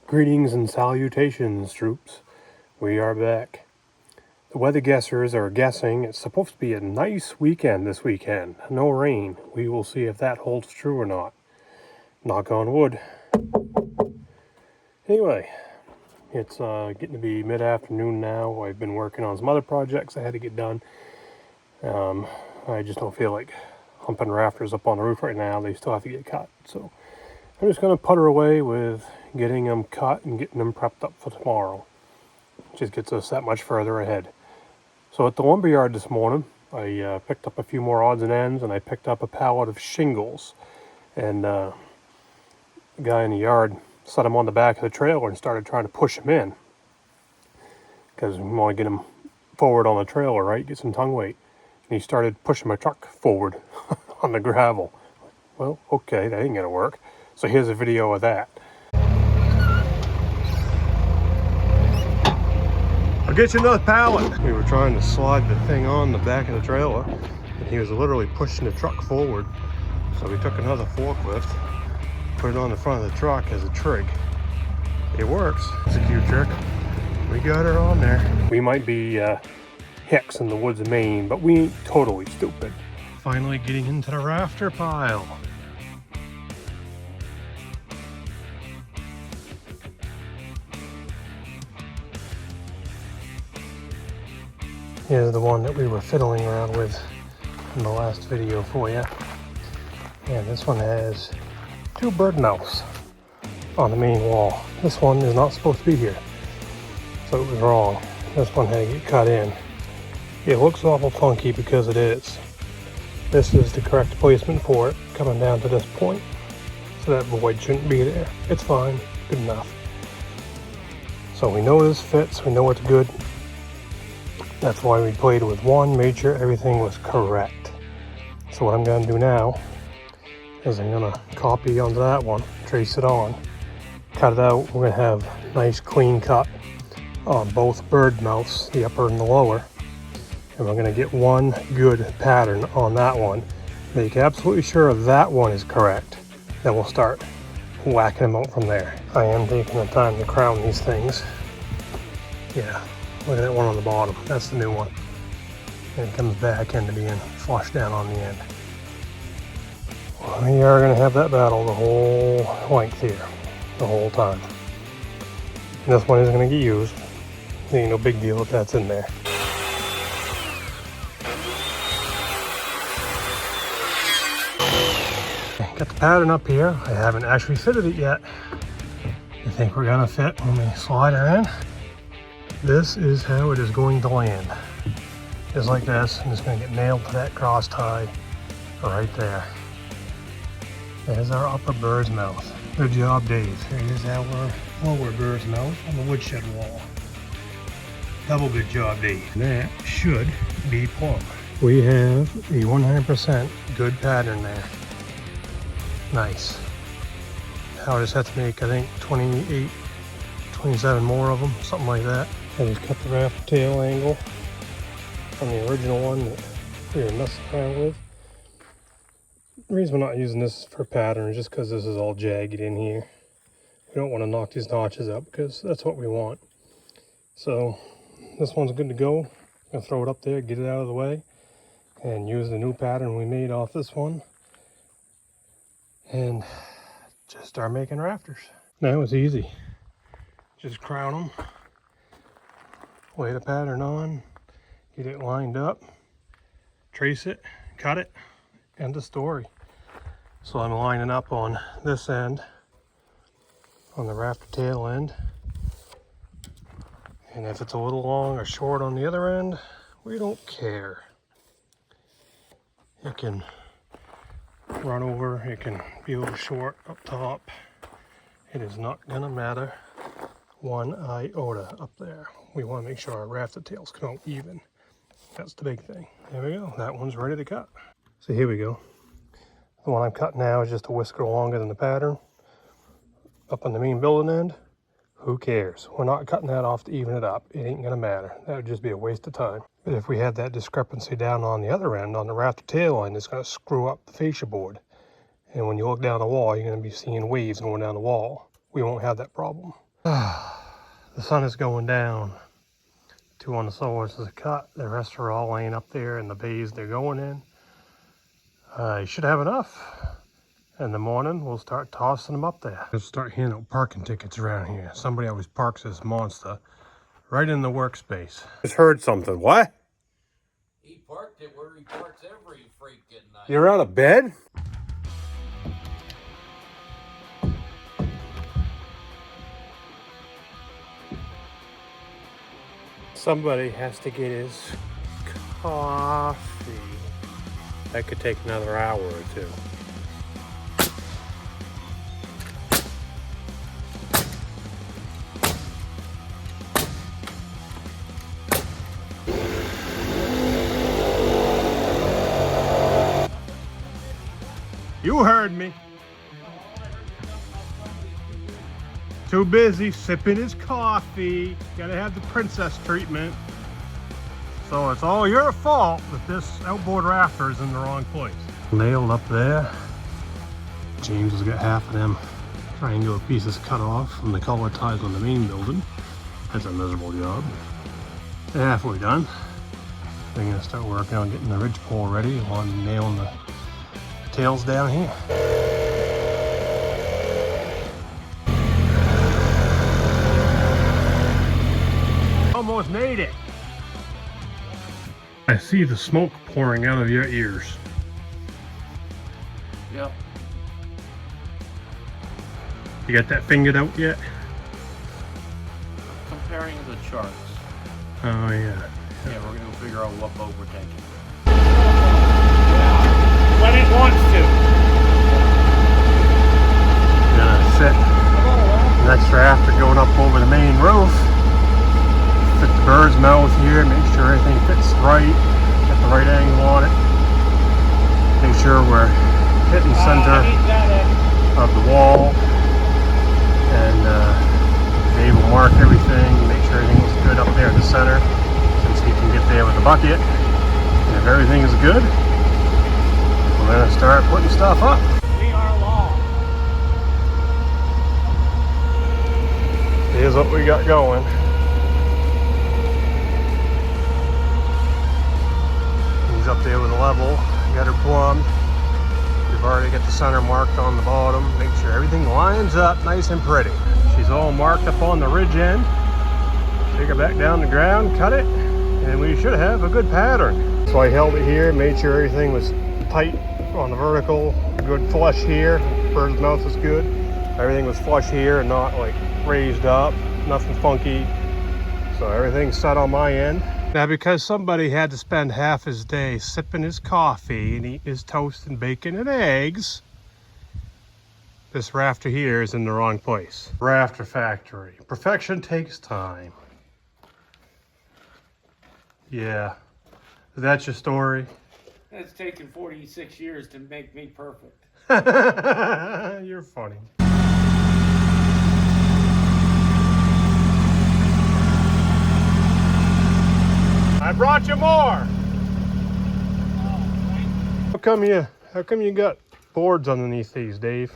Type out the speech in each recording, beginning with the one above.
Greetings and salutations, troops. We are back. The weather guessers are guessing it's supposed to be a nice weekend this weekend. No rain. We will see if that holds true or not. Knock on wood. Anyway, it's getting to be mid-afternoon now. I've been working on some other projects I had to get done. I just don't feel like humping rafters up on the roof right now. They still have to get cut. So I'm just going to putter away with getting them cut and getting them prepped up for tomorrow. Just gets us that much further ahead. So at the lumberyard this morning, I picked up a few more odds and ends, and I picked up a pallet of shingles. And the guy in the yard set them on the back of the trailer and started trying to push them in, because we want to get them forward on the trailer, right? Get some tongue weight. And he started pushing my truck forward on the gravel. Well, okay, that ain't gonna work. So here's a video of that. I'll get you another pallet. We were trying to slide the thing on the back of the trailer, and he was literally pushing the truck forward. So we took another forklift, put it on the front of the truck as a trig. It works. It's a cute trick. We got her on there. We might be hicks in the woods of Maine, but we ain't totally stupid. Finally getting into the rafter pile. Here's the one that we were fiddling around with in the last video for you. And this one has 2 bird mouths on the main wall. This one is not supposed to be here, so it was wrong. This one had to get cut in. It looks awful funky because it is. This is the correct placement for it, coming down to this point. So that void shouldn't be there. It's fine, good enough. So we know this fits, we know it's good. That's why we played with one, made sure everything was correct. So what I'm going to do now is I'm going to copy onto that one, trace it on, cut it out. We're going to have nice clean cut on both bird mouths, the upper and the lower. And we're going to get one good pattern on that one. Make absolutely sure that one is correct. Then we'll start whacking them out from there. I am taking the time to crown these things. Yeah. Look at that one on the bottom. That's the new one. And it comes back into being flushed down on the end. Well, we are going to have that battle the whole length here, the whole time. And this one isn't going to get used. It ain't no big deal if that's in there. Got the pattern up here. I haven't actually fitted it yet. I think we're going to fit when we slide her in. This is how it is going to land. Just like this, and it's going to get nailed to that cross tie right there. There's our upper bird's mouth. Good job, Dave. Here's our lower bird's mouth on the woodshed wall. Double good job, Dave. That should be plumb. We have a 100% good pattern there. Nice. Now I just have to make, I think, 28, 27 more of them, something like that. I just cut the rafter tail angle from the original one that we were messing around with. The reason we're not using this for pattern is just because this is all jagged in here. We don't want to knock these notches up because that's what we want. So this one's good to go. I'm going to throw it up there, get it out of the way, and use the new pattern we made off this one. And just start making rafters. Now it's easy. Just crown them. Lay the pattern on, get it lined up, trace it, cut it, end of story. So I'm lining up on this end, on the rafter tail end. And if it's a little long or short on the other end, we don't care. It can run over, it can be a little short up top. It is not gonna matter one iota up there. We want to make sure our rafter tails come out even. That's the big thing. There we go. That one's ready to cut. So here we go. The one I'm cutting now is just a whisker longer than the pattern. Up on the main building end, who cares? We're not cutting that off to even it up. It ain't gonna matter. That would just be a waste of time. But if we had that discrepancy down on the other end, on the rafter tail end, it's gonna screw up the fascia board. And when you look down the wall, you're gonna be seeing waves going down the wall. We won't have that problem. The sun is going down. 2 on the soles is a cut. The rest are all laying up there in the bays they're going in. You should have enough. In the morning, we'll start tossing them up there. We'll start handing out parking tickets around here. Somebody always parks this monster right in the workspace. Just heard something. What? He parked it where he parks every freaking night. You're out of bed? Somebody has to get his coffee. That could take another hour or two. You heard me. Too busy sipping his coffee. Gotta have the princess treatment. So it's all your fault that this outboard rafter is in the wrong place. Nailed up there. James has got half of them triangular pieces cut off from the collar ties on the main building. That's a miserable job. Halfway done. They're gonna start working on getting the ridge pole ready on nailing the tails down here. Almost made it. I see the smoke pouring out of your ears. Yep. You got that fingered out yet? Comparing the charts. Oh yeah. Yeah, we're gonna figure out what boat we're taking. When it wants to. Gonna sit next rafter going up over the main roof. Fit the bird's mouth here, make sure everything fits right, get the right angle on it. Make sure we're hitting center of the wall. And Dave will mark everything, make sure everything is good up there in the center, since he can get there with the bucket. And if everything is good, we're gonna start putting stuff up. We are long. Here's what we got going. He's up there with a level, got her plumbed. We've already got the center marked on the bottom. Make sure everything lines up nice and pretty. She's all marked up on the ridge end. Take her back down the ground, cut it, and we should have a good pattern. So I held it here, made sure everything was tight on the vertical, good flush here. Bird's mouth is good. Everything was flush here and not like raised up, nothing funky. So everything's set on my end. Now because somebody had to spend half his day sipping his coffee and eating his toast and bacon and eggs, this rafter here is in the wrong place. Rafter factory. Perfection takes time. Yeah. That's your story? It's taken 46 years to make me perfect. You're funny. I brought you more. How come you got boards underneath these, Dave?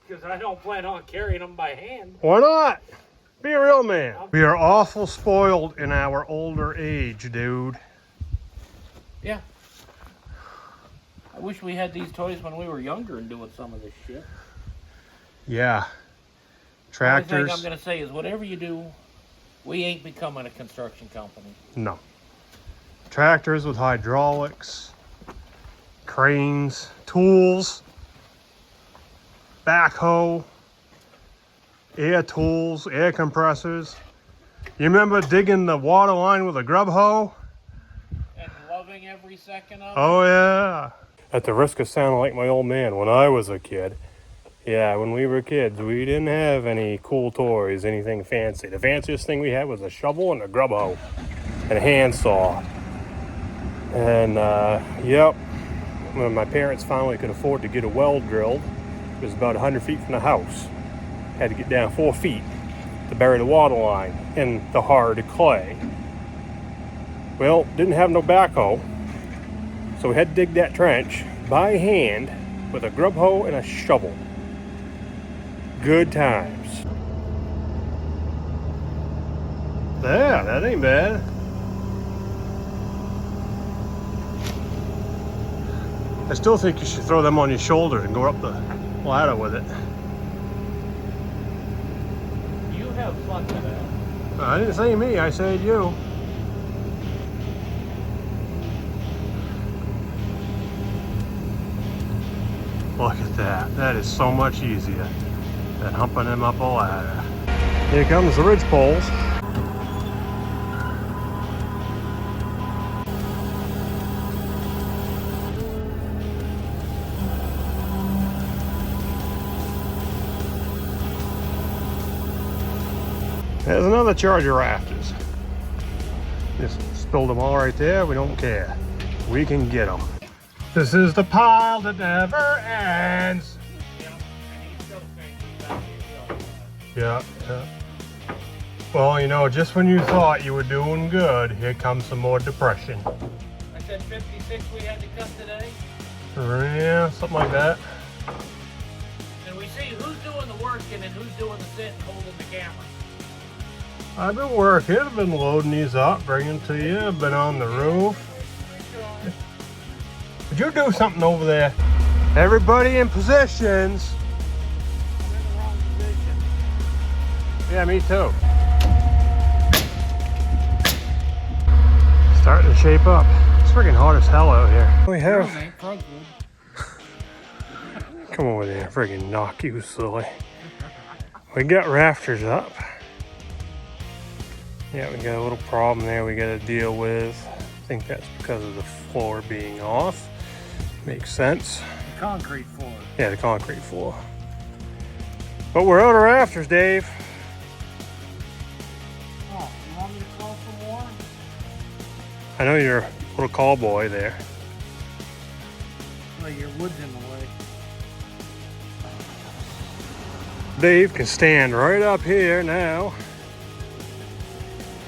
Because I don't plan on carrying them by hand. Why not? Be a real man. We are awful spoiled in our older age, dude. Yeah. I wish we had these toys when we were younger and doing some of this shit. Yeah. The Tractors. only thing I'm going to say is whatever you do, we ain't becoming a construction company. No. Tractors with hydraulics, cranes, tools, backhoe, air tools, air compressors. You remember digging the water line with a grub hoe? And loving every second of it. Oh yeah. At the risk of sounding like my old man, when I was a kid, yeah, when we were kids, we didn't have any cool toys, anything fancy. The fanciest thing we had was a shovel and a grub hoe and a handsaw. And yep, when my parents finally could afford to get a well drilled, it was about 100 feet from the house. Had to get down 4 feet to bury the water line in the hard clay. Well, didn't have no backhoe, so we had to dig that trench by hand with a grub hoe and a shovel. Good times. Yeah, that ain't bad. I still think you should throw them on your shoulder and go up the ladder with it. You have fun with that. I didn't say me, I said you. Look at that. That is so much easier than humping them up a ladder. Here comes the ridge poles. There's another charge of rafters. Just spilled them all right there. We don't care. We can get them. This is the pile that never ends. Yeah, yeah. Well, you know, just when you thought you were doing good, here comes some more depression. I said 56 we had to cut today. Yeah, something like that. And we see who's doing the working and who's doing the sitting holding the camera. I've been working. I've been loading these up, bringing them to you. I've been on the roof. Would you do something over there? Everybody in positions. I'm in the wrong position. Yeah, me too. Starting to shape up. It's freaking hot as hell out here. We have. Come over there, friggin' knock you silly. We got rafters up. Yeah, we got a little problem there we gotta deal with. I think that's because of the floor being off. Makes sense. The concrete floor. Yeah, the concrete floor. But we're out of rafters, Dave. Oh, you want me to call for more? I know you're a little call boy there. Well, your wood's in the way. Dave can stand right up here now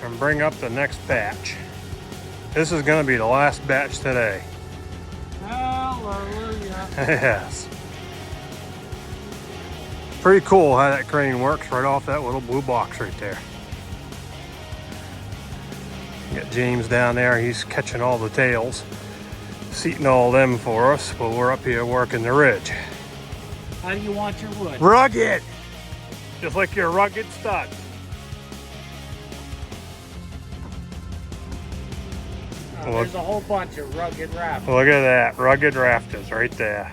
and bring up the next batch. This is going to be the last batch today. Hallelujah. Yes. Pretty cool how that crane works right off that little blue box right there. Got James down there, he's catching all the tails, seating all them for us, but we're up here working the ridge. How do you want your wood? Rugged! Just like your rugged stud. There's a whole bunch of rugged rafters. Look at that, rugged rafters right there.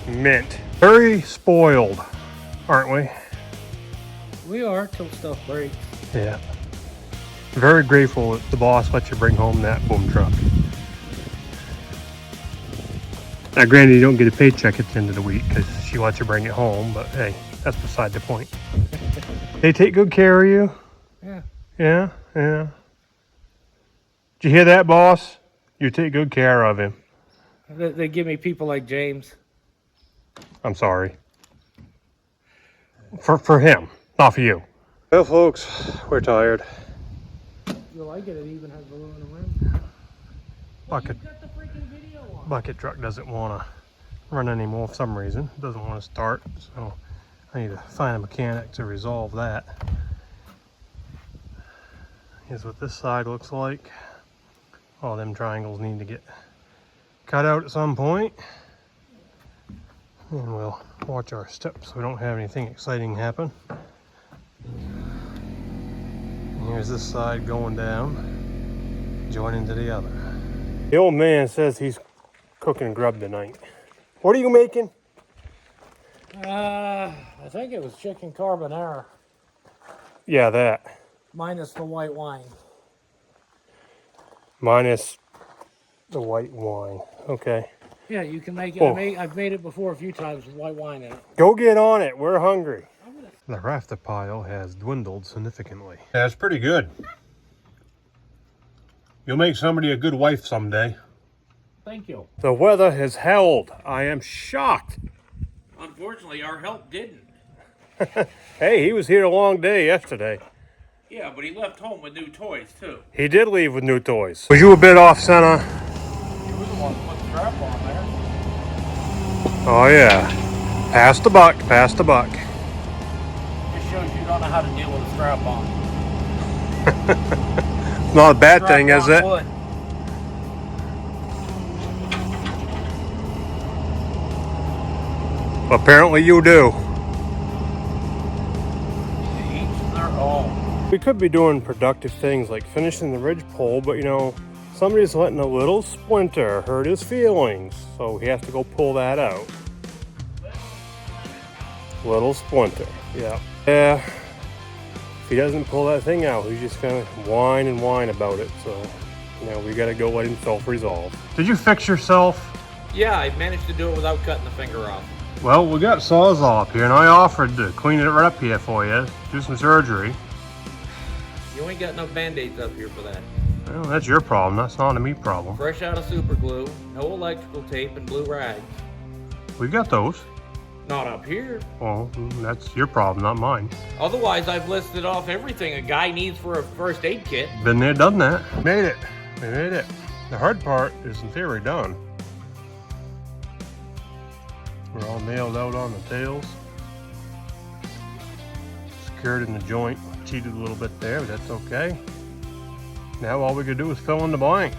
Mint. Very spoiled, aren't we? We are, till stuff breaks. Yeah. Very grateful that the boss let you bring home that boom truck. Now granted, you don't get a paycheck at the end of the week because she lets you bring it home, but hey, that's beside the point. They take good care of you? Yeah. Yeah, yeah. Did you hear that, boss? You take good care of him. They give me people like James. I'm sorry. For him, not for you. Well, folks, we're tired. You like it? It even has aluminum rims. Bucket, You've got the freaking video on. bucket truck doesn't want to run anymore for some reason. It doesn't want to start, so I need to find a mechanic to resolve that. Here's what this side looks like. All them triangles need to get cut out at some point. And we'll watch our steps so we don't have anything exciting happen. And here's this side going down, joining to the other. The old man says he's cooking grub tonight. What are you making? I think it was chicken carbonara. Yeah, that. Minus the white wine. Minus the white wine. Okay. Yeah, you can make it. Oh. I've made it before a few times with white wine in it. Go get on it. We're hungry. The rafter pile has dwindled significantly. That's pretty good. You'll make somebody a good wife someday. Thank you. The weather has held. I am shocked. Unfortunately, our help didn't. Hey, he was here a long day yesterday. Yeah, but he left home with new toys, too. He did leave with new toys. Was you a bit off center? He was the one who put the strap on there. Oh yeah. Pass the buck, pass the buck. Just shows you don't know how to deal with a strap on. Not a bad thing, is it? Wood. Apparently you do. Each their own. We could be doing productive things like finishing the ridge pole, but you know, somebody's letting a little splinter hurt his feelings, so he has to go pull that out. Little splinter, yeah. Yeah, if he doesn't pull that thing out, he's just gonna whine and whine about it, so, you know, we gotta go let him self-resolve. Did you fix yourself? Yeah, I managed to do it without cutting the finger off. Well, we got Sawzall up here, and I offered to clean it right up here for you, do some surgery. You ain't got no band-aids up here for that. Well, that's your problem, that's not a me problem. Fresh out of super glue, no electrical tape, and blue rags. We got those. Not up here. Well, that's your problem, not mine. Otherwise, I've listed off everything a guy needs for a first aid kit. Been there, done that. Made it. We made it. The hard part is in theory done. We're all nailed out on the tails. Secured in the joint. Cheated a little bit there, but that's okay. Now all we could do is fill in the blanks.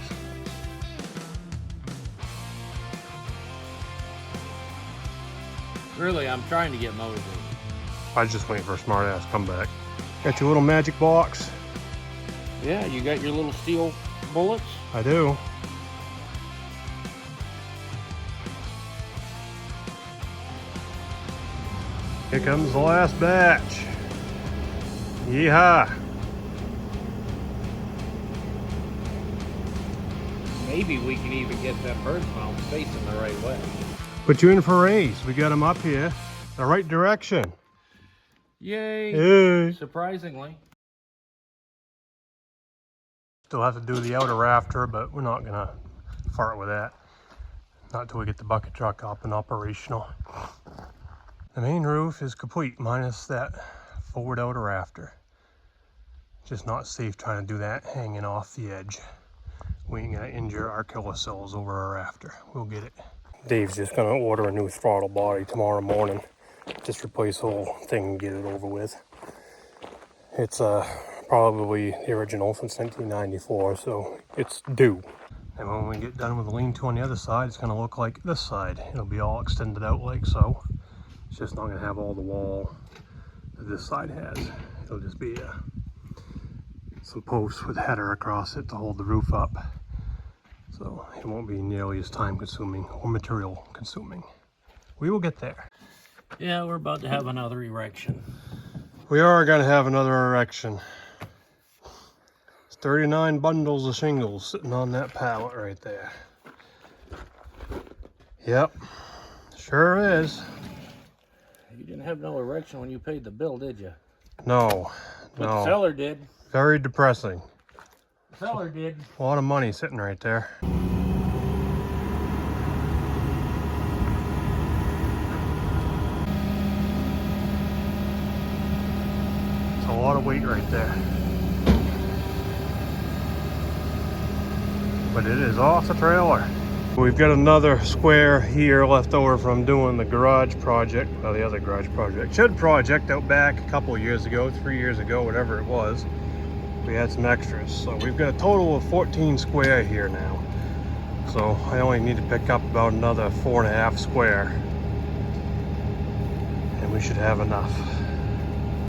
Really, I'm trying to get motivated. I was just waiting for a smart ass comeback. Got your little magic box? Yeah, you got your little steel bullets? I do. Here comes the last batch. Yeehaw. Maybe we can even get that bird's mouth facing the right way. Put you in for a raise. We got them up here the right direction. Yay! Hey. Surprisingly. Still have to do the outer rafter, but we're not gonna fart with that. Not till we get the bucket truck up and operational. The main roof is complete, minus that forward outer rafter. Just not safe trying to do that hanging off the edge. We ain't gonna injure our kilocills over our rafter. We'll get it. Dave's just gonna order a new throttle body tomorrow morning. Just replace the whole thing and get it over with. It's probably the original since 1994, so it's due. And when we get done with the lean-to on the other side, it's gonna look like this side. It'll be all extended out like so. It's just not gonna have all the wall that this side has. It'll just be some posts with header across it to hold the roof up. So it won't be nearly as time consuming or material consuming. We will get there. Yeah, we're about to have another erection. We are gonna have another erection. It's 39 bundles of shingles sitting on that pallet right there. Yep, sure is. You didn't have no erection when you paid the bill, did you? No, But no. the seller did. Very depressing. The seller did. A lot of money sitting right there. It's a lot of weight right there. But it is off the trailer. We've got another square here left over from doing the garage project, well, the other garage project, shed project out back a couple of years ago, 3 years ago, whatever it was. We had some extras, so we've got a total of 14 square here now. So I only need to pick up about another 4.5 square, and we should have enough.